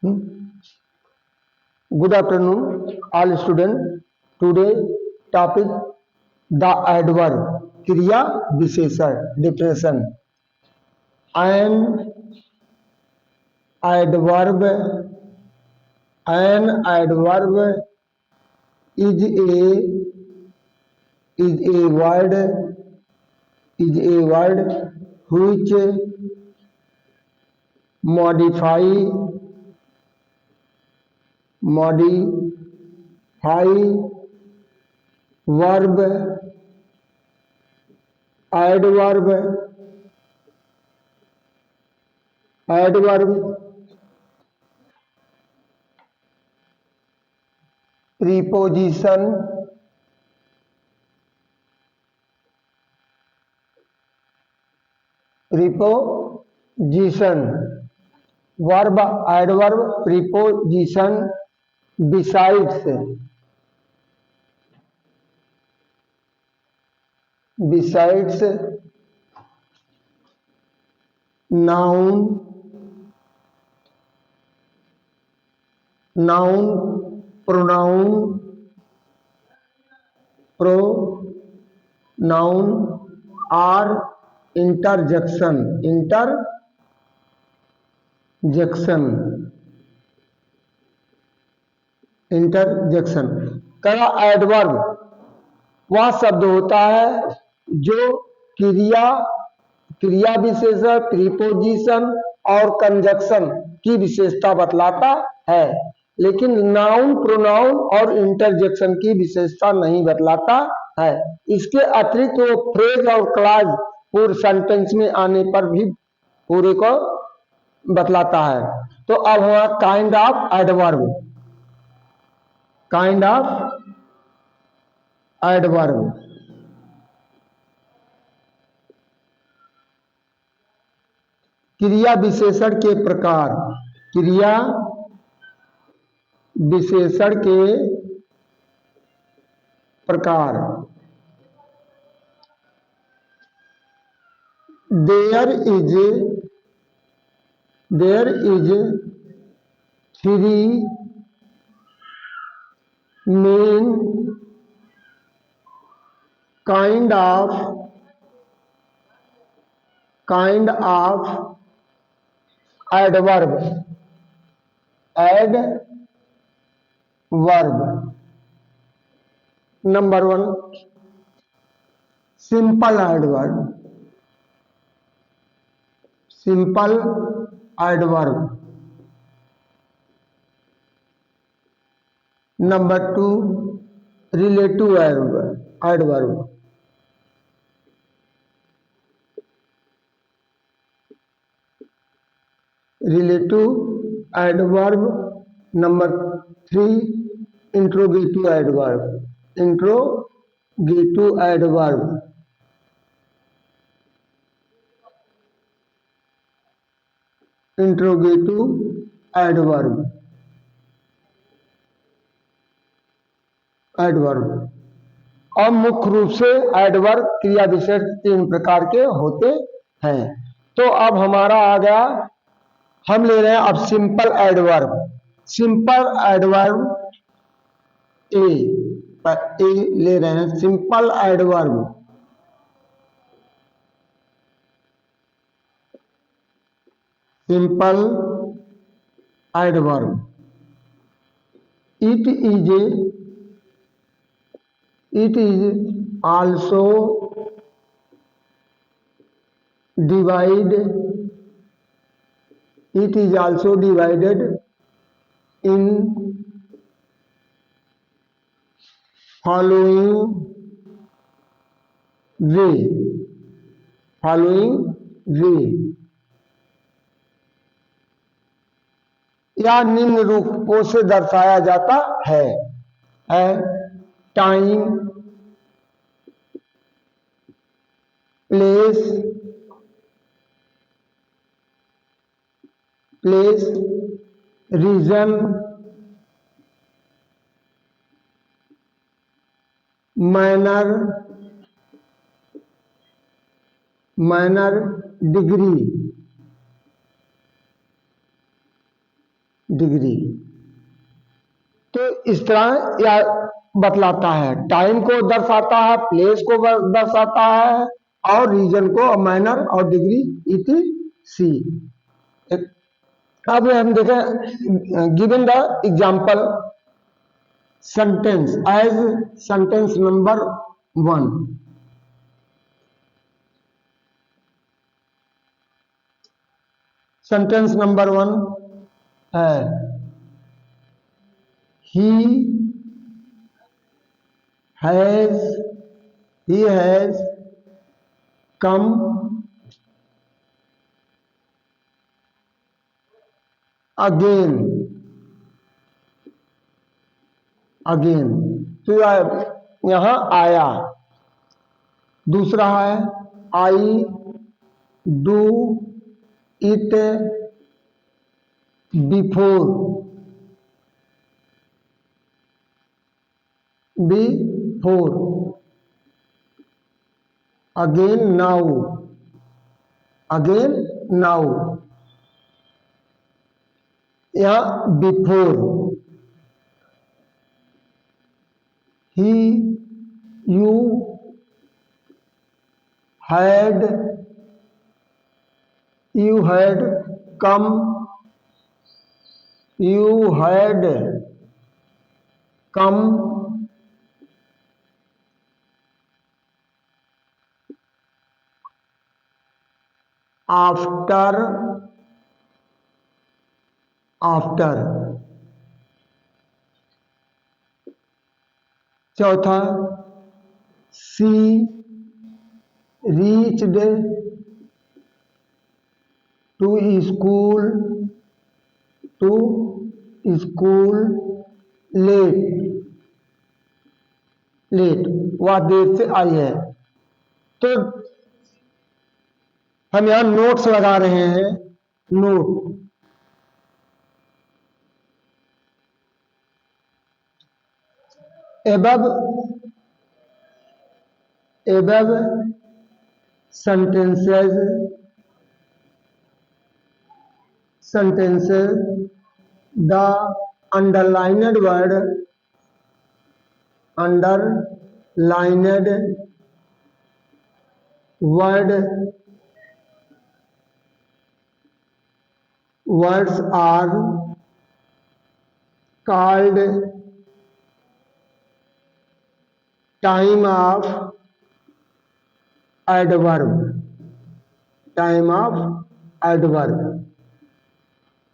Good afternoon, all students. Today topic the adverb क्रिया विशेषण definition. An adverb is a word which modify verb. Adverb preposition verb adverb preposition besides noun pronoun or interjection का adverb वह शब्द होता है जो क्रिया विशेषण प्रीपोजिशन और कंजक्शन की विशेषता बतलाता है, लेकिन नाउन प्रोनाउन और इंटरजेक्शन की विशेषता नहीं बतलाता है। इसके अतिरिक्त वो फ्रेज और क्लॉज पूरे सेंटेंस में आने पर भी पूरे को बतलाता है। तो अब हमारा काइंड ऑफ एडवर्ब क्रिया विशेषण के प्रकार there is three main kind of adverb. Number one, simple adverb. Number two, relative adverb. Number three, interrogative adverb. और मुख्य रूप से एडवर्ब क्रिया विशेष 3 प्रकार के होते हैं। तो अब हमारा आ गया, हम ले रहे हैं अब सिंपल एडवर्ब ए ले रहे हैं। Simple adverb it is also divided in following way या निम्न रूपों से दर्शाया जाता है। Time, place, reason, manner, degree. Degree. तो इस तरह यह बतलाता है, टाइम को दर्शाता है, प्लेस को दर्शाता है और रीजन को, मैनर और डिग्री इति सी। अब हम देखें, given the example sentence as sentence number 1। Sentence number 1 है he has come again। तो यहां आया। दूसरा है I do it before again now. यहां before he you had come after. चौथा she reached to school late. वह देर से आई है। तो हम यहां नोट्स लगा रहे हैं। Note above sentences the underlined words are called time of adverb.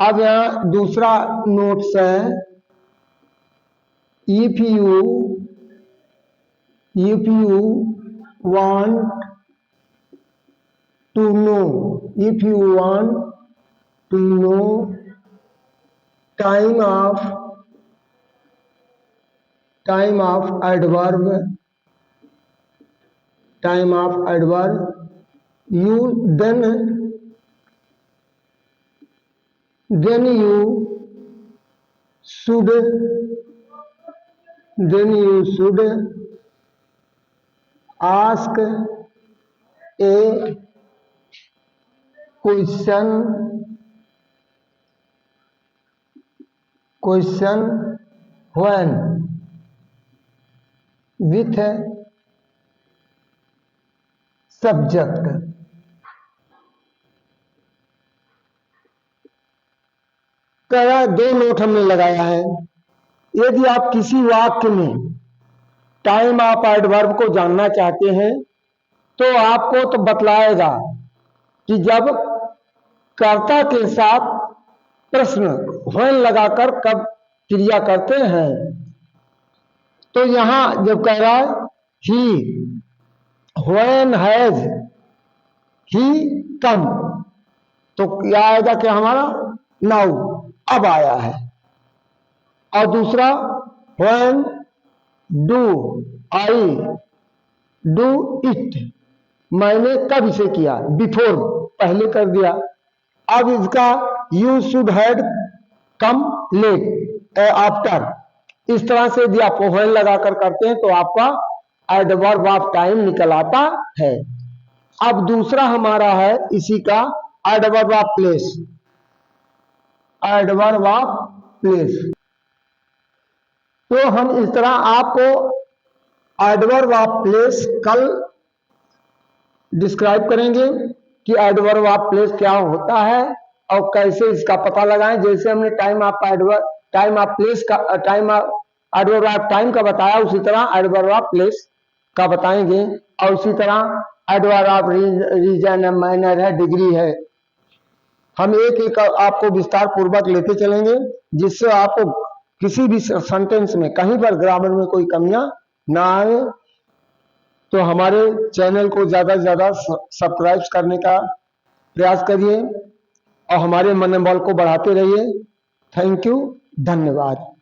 अब यहां दूसरा नोट्स है if you want to know time of adverb you then you should ask a question when with subject. कह दो note हमने लगाया है। यदि आप किसी वाक्य में टाइम ऑफ एडवर्ब को जानना चाहते हैं तो आपको तो बतलाएगा कि जब कर्ता के साथ प्रश्न व्हेन लगाकर कब क्रिया करते हैं। तो यहां जब कह रहा है ही व्हेन हैज ही कम, तो क्या आएगा कि हमारा नाउ अब आया है। और दूसरा when do I do it, मैंने कब इसे किया, बिफोर पहले कर दिया। अब इसका you should had come late after. इस तरह से यदि आप व्हेन लगाकर करते हैं तो आपका एडवर्ब ऑफ टाइम निकल आता है। अब दूसरा हमारा है इसी का adverb of place. Adverb of place. तो हम इस तरह आपको एडवर्ब ऑफ प्लेस कल डिस्क्राइब करेंगे कि एडवर्ब ऑफ प्लेस क्या होता है और कैसे इसका पता लगाएं। जैसे हमने टाइम ऑफ प्लेस का एडवर्ब ऑफ टाइम का बताया, उसी तरह एडवर्ब ऑफ प्लेस का बताएंगे। और उसी तरह एडवर्ब ऑफ रीजन है, मैनर है, डिग्री है। हम एक एक आपको विस्तार पूर्वक लेते चलेंगे, जिससे आपको किसी भी सेंटेंस में कहीं पर ग्रामर में कोई कमियां ना आए। तो हमारे चैनल को ज्यादा से ज्यादा सब्सक्राइब करने का प्रयास करिए और हमारे मनोबल को बढ़ाते रहिए। थैंक यू, धन्यवाद।